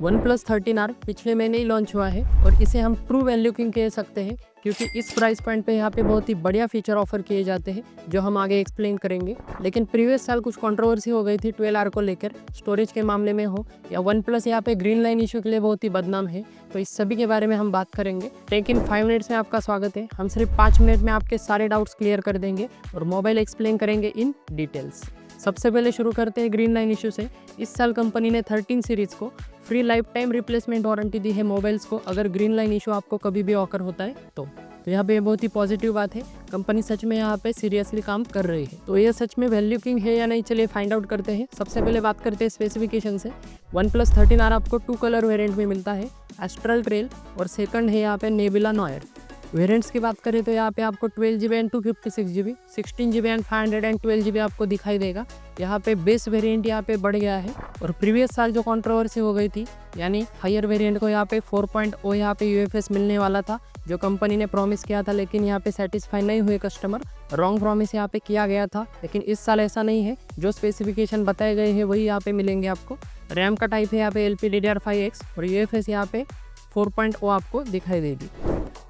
OnePlus 13R पिछले महीने ही launch हुआ है और इसे हम ट्रू वैल्यू किंग कह सकते हैं क्योंकि इस प्राइस पॉइंट पे यहाँ पे बहुत ही बढ़िया फीचर ऑफर किए जाते हैं जो हम आगे एक्सप्लेन करेंगे। लेकिन प्रीवियस साल कुछ कंट्रोवर्सी हो गई थी 12R को लेकर, स्टोरेज के मामले में हो या OnePlus यहाँ पे ग्रीन लाइन इशू के लिए बहुत ही बदनाम है, तो इस सभी के बारे में हम बात करेंगे। टेक इन 5 मिनट्स में आपका स्वागत है। हम सिर्फ 5 मिनट में आपके सारे डाउट्स क्लियर कर देंगे और मोबाइल एक्सप्लेन करेंगे इन डिटेल्स। सबसे पहले शुरू करते हैं ग्रीन लाइन इशू से। इस साल कंपनी ने 13 सीरीज को free lifetime replacement warranty दी है मोबाइल्स को, अगर ग्रीन लाइन इशू आपको कभी भी ऑकर होता है तो यहाँ पे बहुत ही पॉजिटिव बात है। कंपनी सच में यहाँ पे सीरियसली काम कर रही है। तो ये सच में वैल्यू किंग है या नहीं, चलिए फाइंड आउट करते हैं। सबसे पहले बात करते हैं स्पेसिफिकेशन से। OnePlus 13R आपको 2 कलर वेरिएंट में मिलता है, एस्ट्रल ट्रेल और सेकंड है यहाँ पे नेबुला नॉयर। वेरिएंट्स की बात करें तो यहाँ पे आपको 12GB and 256GB, 16GB and 512GB आपको दिखाई देगा। यहाँ पे बेस वेरिएंट यहाँ पे बढ़ गया है और प्रीवियस साल जो कंट्रोवर्सी हो गई थी, यानी हायर वेरिएंट को यहाँ पे 4.0 यहाँ पे UFS मिलने वाला था जो कंपनी ने प्रॉमिस किया था, लेकिन यहाँ पे सेटिस्फाई नहीं हुए कस्टमर। रॉन्ग प्रॉमिस यहाँ पे किया गया था, लेकिन इस साल ऐसा नहीं है। जो स्पेसिफिकेशन बताए गए हैं वही यहाँ पे मिलेंगे आपको। रैम का टाइप है यहाँ पे LPDDR5X और UFS यहाँ पे 4.0 आपको दिखाई देगी।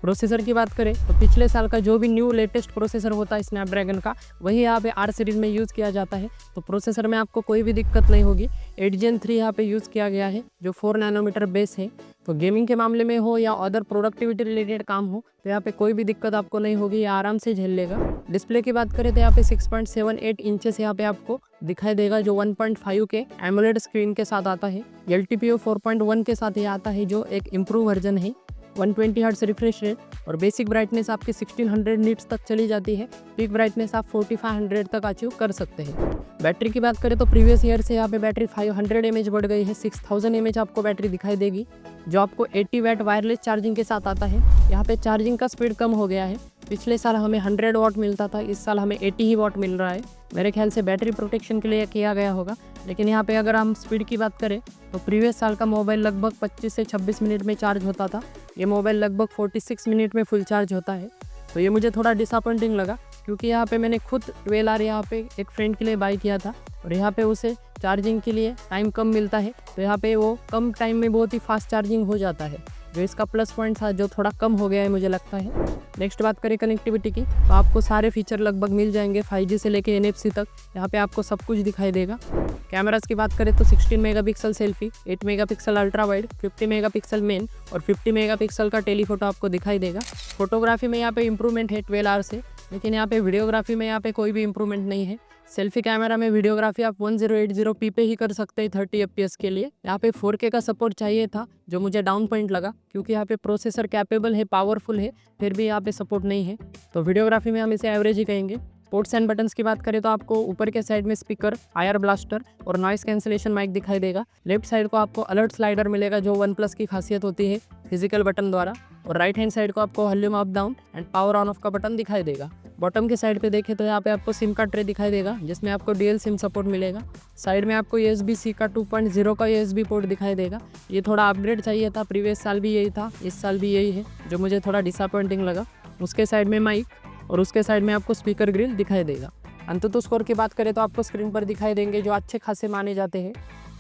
प्रोसेसर की बात करें तो पिछले साल का जो भी न्यू लेटेस्ट प्रोसेसर होता है स्नैपड्रैगन का, वही यहाँ पे R सीरीज में यूज़ किया जाता है, तो प्रोसेसर में आपको कोई भी दिक्कत नहीं होगी। 8 Gen 3 यहाँ पे यूज़ किया गया है जो 4 नैनोमीटर बेस है। तो गेमिंग के मामले में हो या अदर प्रोडक्टिविटी रिलेटेड काम हो तो यहाँ पे कोई भी दिक्कत आपको नहीं होगी, या आराम से झेल लेगा। डिस्प्ले की बात करें तो यहाँ पे 6.78 इंचेस यहाँ पे आपको दिखाई देगा जो 1.5 के एमोलेड स्क्रीन के साथ आता है। LTPO 4.1 के साथ ये आता है जो एक इम्प्रूव वर्जन है। 120 हर्ट्ज रिफ्रेश रेट और बेसिक ब्राइटनेस आपकी 1600 निट्स तक चली जाती है। पीक ब्राइटनेस आप 4500 तक अचीव कर सकते हैं। बैटरी की बात करें तो प्रीवियस ईयर से यहाँ पे बैटरी 500 mAh बढ़ गई है, 6000 mAh आपको बैटरी दिखाई देगी जो आपको 80 वाट वायरलेस चार्जिंग के साथ आता है। यहाँ पे चार्जिंग का स्पीड कम हो गया है। पिछले साल हमें 100 वाट मिलता था, इस साल हमें 80 ही वाट मिल रहा है। मेरे ख्याल से बैटरी प्रोटेक्शन के लिए किया गया होगा। लेकिन यहाँ पे अगर हम स्पीड की बात करें तो प्रीवियस साल का मोबाइल लगभग 25 से 26 मिनट में चार्ज होता था, ये मोबाइल लगभग 46 मिनट में फुल चार्ज होता है। तो ये मुझे थोड़ा डिसअपॉइंटिंग लगा क्योंकि यहाँ पे मैंने खुद 12R यहाँ पे एक फ्रेंड के लिए बाई किया था और यहाँ पे उसे चार्जिंग के लिए टाइम कम मिलता है, तो यहाँ पे वो कम टाइम में बहुत ही फास्ट चार्जिंग हो जाता है, जो इसका प्लस पॉइंट था जो थोड़ा कम हो गया है मुझे लगता है। नेक्स्ट बात करें कनेक्टिविटी की तो आपको सारे फीचर लगभग मिल जाएंगे, 5G से लेके NFC तक यहाँ पे आपको सब कुछ दिखाई देगा। कैमरास की बात करें तो 16 megapixel selfie, 8 megapixel ultra wide, 50 megapixel main और 50 मेगापिक्सल का टेलीफोटो आपको दिखाई देगा। फोटोग्राफी में यहाँ पे इंप्रूवमेंट है 12R से, लेकिन यहाँ पे वीडियोग्राफी में यहाँ पे कोई भी इंप्रूवमेंट नहीं है। सेल्फी कैमरा में वीडियोग्राफी आप 1080p पे ही कर सकते हैं 30 fps के लिए। यहाँ पे 4K का सपोर्ट चाहिए था जो मुझे डाउन पॉइंट लगा क्योंकि यहाँ पे प्रोसेसर कैपेबल है, पावरफुल है, फिर भी यहाँ पे सपोर्ट नहीं है, तो वीडियोग्राफी में हम इसे एवरेज ही कहेंगे। पोर्ट्स एंड बटन्स की बात करें तो आपको ऊपर के साइड में स्पीकर, आयर ब्लास्टर और नॉइस कैंसिलेशन माइक दिखाई देगा। लेफ्ट साइड को आपको अलर्ट स्लाइडर मिलेगा जो OnePlus की खासियत होती है फिजिकल बटन द्वारा, और राइट हैंड साइड को आपको volume up down and power on off का बटन दिखाई देगा। बॉटम के साइड पे देखें तो यहाँ पे आपको सिम का ट्रे दिखाई देगा जिसमें आपको डुअल सिम सपोर्ट मिलेगा। साइड में आपको USB-C का 2.0 का USB पोर्ट दिखाई देगा। ये थोड़ा अपग्रेड चाहिए था, प्रीवियस साल भी यही था, इस साल भी यही है, जो मुझे थोड़ा डिसअपॉइंटिंग लगा। उसके साइड में माइक और उसके साइड में आपको स्पीकर ग्रिल दिखाई देगा। अंततः स्कोर की बात करें तो आपको स्क्रीन पर दिखाई देंगे जो अच्छे खासे माने जाते हैं।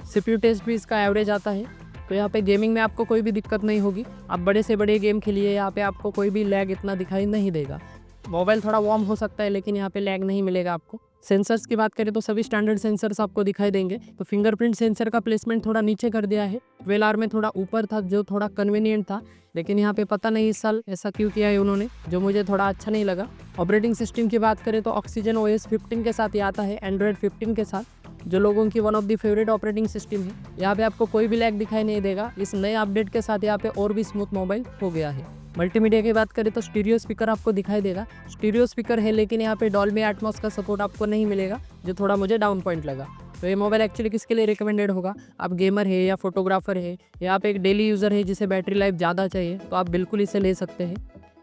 CPU टेस्ट भी इसका एवरेज आता है, तो यहाँ पे गेमिंग में आपको कोई भी दिक्कत नहीं होगी। आप बड़े से बड़े गेम खेलिए, यहाँ पे आपको कोई भी लैग इतना दिखाई नहीं देगा। मोबाइल थोड़ा वार्म हो सकता है लेकिन यहाँ पे लैग नहीं मिलेगा आपको। सेंसर्स की बात करें तो सभी स्टैंडर्ड सेंसर्स आपको दिखाई देंगे। तो फिंगरप्रिंट सेंसर का प्लेसमेंट थोड़ा नीचे कर दिया है, 12R में थोड़ा ऊपर था जो थोड़ा कन्वीनियंट था, लेकिन यहाँ पे पता नहीं इस साल ऐसा क्यों किया है उन्होंने, जो मुझे थोड़ा अच्छा नहीं लगा। ऑपरेटिंग सिस्टम की बात करें तो ऑक्सीजन OS 15 के साथ ये आता है, एंड्रॉयड 15 के साथ, जो लोगों की one of the favourite operating system है। यहाँ पे आपको कोई भी लैग दिखाई नहीं देगा। इस नए अपडेट के साथ यहाँ पे और भी स्मूथ मोबाइल हो गया है। मल्टीमीडिया की बात करें तो स्टीरियो स्पीकर आपको दिखाई देगा। स्टीरियो स्पीकर है लेकिन यहाँ पे डॉल्बी एटमॉस का सपोर्ट आपको नहीं मिलेगा, जो थोड़ा मुझे डाउन पॉइंट लगा। तो ये मोबाइल एक्चुअली किसके लिए रिकमेंडेड होगा? आप गेमर है या फोटोग्राफर है या आप एक डेली यूज़र है जिसे बैटरी लाइफ ज़्यादा चाहिए, तो आप बिल्कुल इसे ले सकते हैं।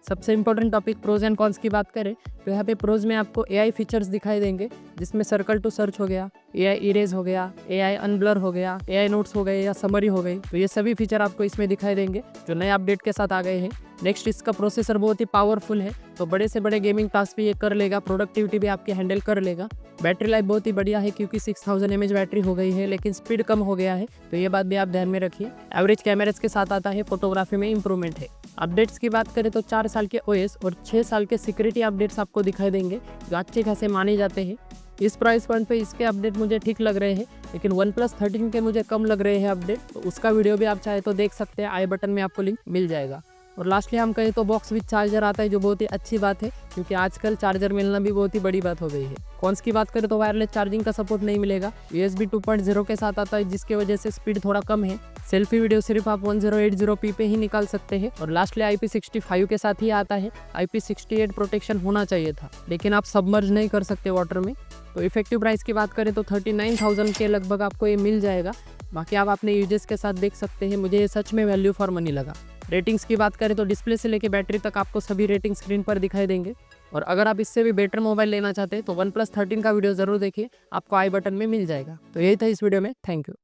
सबसे important topic pros and cons की बात करें तो यहाँ पे प्रोज में आपको AI फीचर्स दिखाई देंगे, जिसमें सर्कल टू सर्च हो गया, AI इरेज हो गया, AI अनब्लर हो गया, AI नोट्स हो गए या समरी हो गई। तो ये सभी फीचर आपको इसमें दिखाई देंगे जो नए अपडेट के साथ आ गए हैं। नेक्स्ट, इसका प्रोसेसर बहुत ही पावरफुल है, तो बड़े से बड़े गेमिंग टास्क भी ये कर लेगा, प्रोडक्टिविटी भी आपकी हैंडल कर लेगा। बैटरी लाइफ बहुत ही बढ़िया है क्योंकि 6000 mAh बैटरी हो गई है, लेकिन स्पीड कम हो गया है, तो ये बात भी आप ध्यान में रखिए। एवरेज कैमराज के साथ आता है, फोटोग्राफी में इंप्रूवमेंट है। अपडेट्स की बात करें तो 4 साल के OS और 6 साल के सिक्योरिटी अपडेट्स आपको दिखाई देंगे जो अच्छे खासे माने जाते हैं। इस प्राइस पॉइंट पे इसके अपडेट मुझे ठीक लग रहे हैं, लेकिन OnePlus 13 के मुझे कम लग रहे हैं अपडेट, तो उसका वीडियो भी आप चाहे तो देख सकते हैं, आई बटन में आपको लिंक मिल जाएगा। और लास्टली हम कहें तो बॉक्स विद चार्जर आता है, जो बहुत ही अच्छी बात है क्योंकि आजकल चार्जर मिलना भी बहुत ही बड़ी बात हो गई है। कॉन्स की बात करें तो वायरलेस चार्जिंग का सपोर्ट नहीं मिलेगा, USB 2.0 के साथ आता है, जिसकी वजह से स्पीड थोड़ा कम है। सेल्फी वीडियो सिर्फ आप 1080p पे ही निकाल सकते हैं। और लास्टली IP65 के साथ ही आता है। IP68 प्रोटेक्शन होना चाहिए था, लेकिन आप सबमर्ज नहीं कर सकते वाटर में। तो इफेक्टिव प्राइस की बात करें तो 39,000 के लगभग आपको ये मिल जाएगा। बाकी आप अपने यूजेस के साथ देख सकते हैं, मुझे ये सच में वैल्यू फॉर मनी लगा। रेटिंग्स की बात करें तो डिस्प्ले से लेकर बैटरी तक आपको सभी रेटिंग स्क्रीन पर दिखाई देंगे। और अगर आप इससे भी बेटर मोबाइल लेना चाहते हैं तो OnePlus 13 का वीडियो जरूर देखिए, आपको आई बटन में मिल जाएगा। तो यही था इस वीडियो में, थैंक यू।